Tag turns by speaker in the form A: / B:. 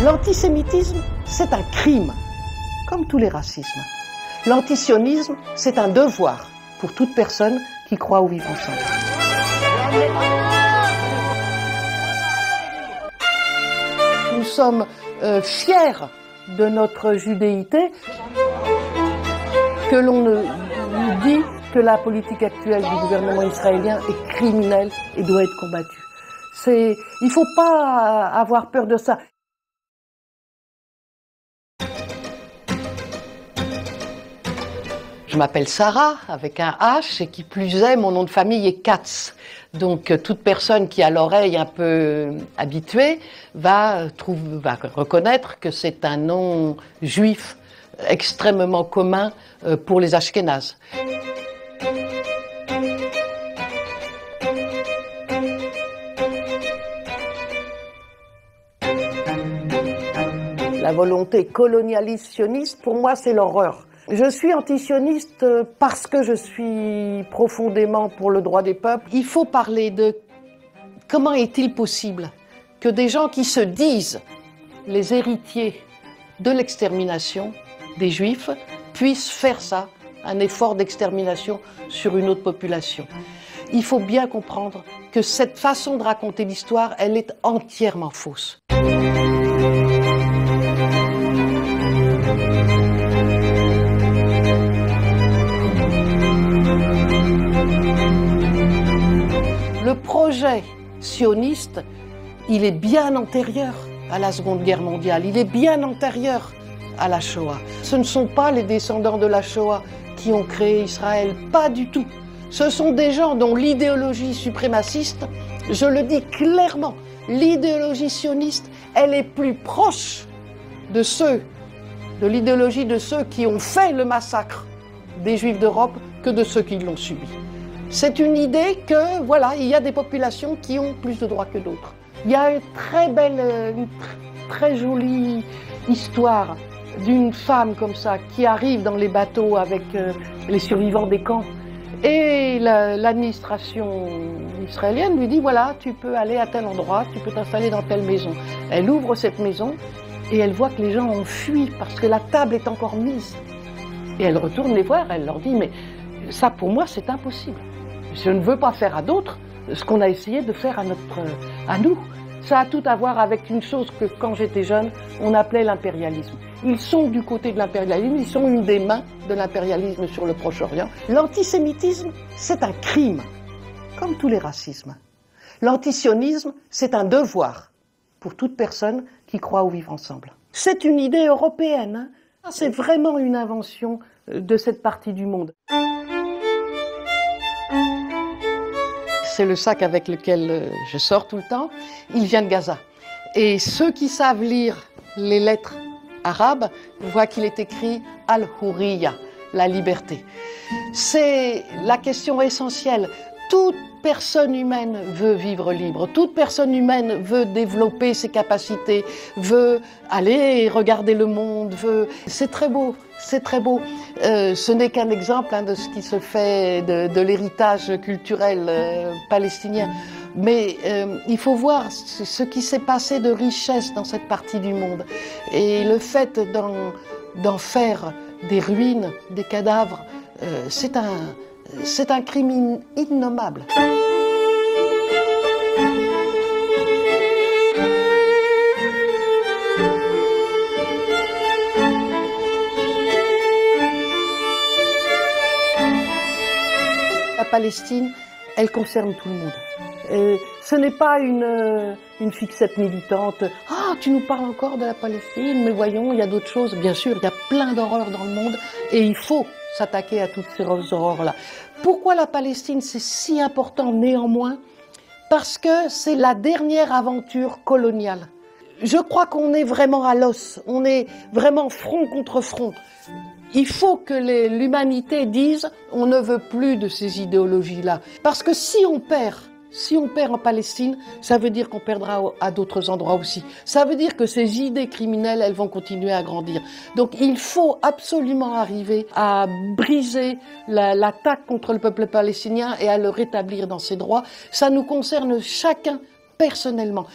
A: L'antisémitisme, c'est un crime, comme tous les racismes. L'antisionisme, c'est un devoir pour toute personne qui croit au vivre ensemble. Nous sommes fiers de notre judéité, que l'on nous dit que la politique actuelle du gouvernement israélien est criminelle et doit être combattue. Il ne faut pas avoir peur de ça. Je m'appelle Sarah, avec un H, et qui plus est, mon nom de famille est Katz. Donc toute personne qui a l'oreille un peu habituée va reconnaître que c'est un nom juif extrêmement commun pour les Ashkénazes. La volonté colonialiste sioniste, pour moi, c'est l'horreur. Je suis antisioniste parce que je suis profondément pour le droit des peuples. Il faut parler de comment est-il possible que des gens qui se disent les héritiers de l'extermination des Juifs puissent faire ça, un effort d'extermination sur une autre population. Il faut bien comprendre que cette façon de raconter l'histoire, elle est entièrement fausse. Le projet sioniste, il est bien antérieur à la Seconde Guerre mondiale, il est bien antérieur à la Shoah. Ce ne sont pas les descendants de la Shoah qui ont créé Israël, pas du tout. Ce sont des gens dont l'idéologie suprémaciste, je le dis clairement, l'idéologie sioniste, elle est plus proche de l'idéologie de ceux qui ont fait le massacre des Juifs d'Europe que de ceux qui l'ont subi. C'est une idée que, voilà, il y a des populations qui ont plus de droits que d'autres. Il y a une très jolie histoire d'une femme comme ça qui arrive dans les bateaux avec les survivants des camps. Et l'administration israélienne lui dit, voilà, tu peux aller à tel endroit, tu peux t'installer dans telle maison. Elle ouvre cette maison et elle voit que les gens ont fui parce que la table est encore mise. Et elle retourne les voir, elle leur dit, mais ça pour moi c'est impossible. Je ne veux pas faire à d'autres ce qu'on a essayé de faire à nous. Ça a tout à voir avec une chose que quand j'étais jeune, on appelait l'impérialisme. Ils sont du côté de l'impérialisme, ils sont une des mains de l'impérialisme sur le Proche-Orient. L'antisémitisme, c'est un crime, comme tous les racismes. L'antisionisme, c'est un devoir pour toute personne qui croit au vivre ensemble. C'est une idée européenne, hein. C'est vraiment une invention de cette partie du monde. C'est le sac avec lequel je sors tout le temps. Il vient de Gaza. Et ceux qui savent lire les lettres arabes voient qu'il est écrit Al-Hurriya, la liberté. C'est la question essentielle. Toute personne humaine veut vivre libre. Toute personne humaine veut développer ses capacités, veut aller regarder le monde, C'est très beau. C'est très beau. Ce n'est qu'un exemple de ce qui se fait de l'héritage culturel palestinien. Mais il faut voir ce qui s'est passé de richesse dans cette partie du monde. Et le fait d'en faire des ruines, des cadavres, c'est un crime innommable. La Palestine, elle concerne tout le monde. Ce n'est pas une fixette militante. « Ah, tu nous parles encore de la Palestine, mais voyons, il y a d'autres choses. » Bien sûr, il y a plein d'horreurs dans le monde et il faut s'attaquer à toutes ces horreurs-là. Pourquoi la Palestine, c'est si important néanmoins? Parce que c'est la dernière aventure coloniale. Je crois qu'on est vraiment à l'os, on est vraiment front contre front. Il faut que l'humanité dise on ne veut plus de ces idéologies-là. Parce que si on perd en Palestine, ça veut dire qu'on perdra à d'autres endroits aussi. Ça veut dire que ces idées criminelles, elles vont continuer à grandir. Donc il faut absolument arriver à briser l'attaque contre le peuple palestinien et à le rétablir dans ses droits. Ça nous concerne chacun personnellement.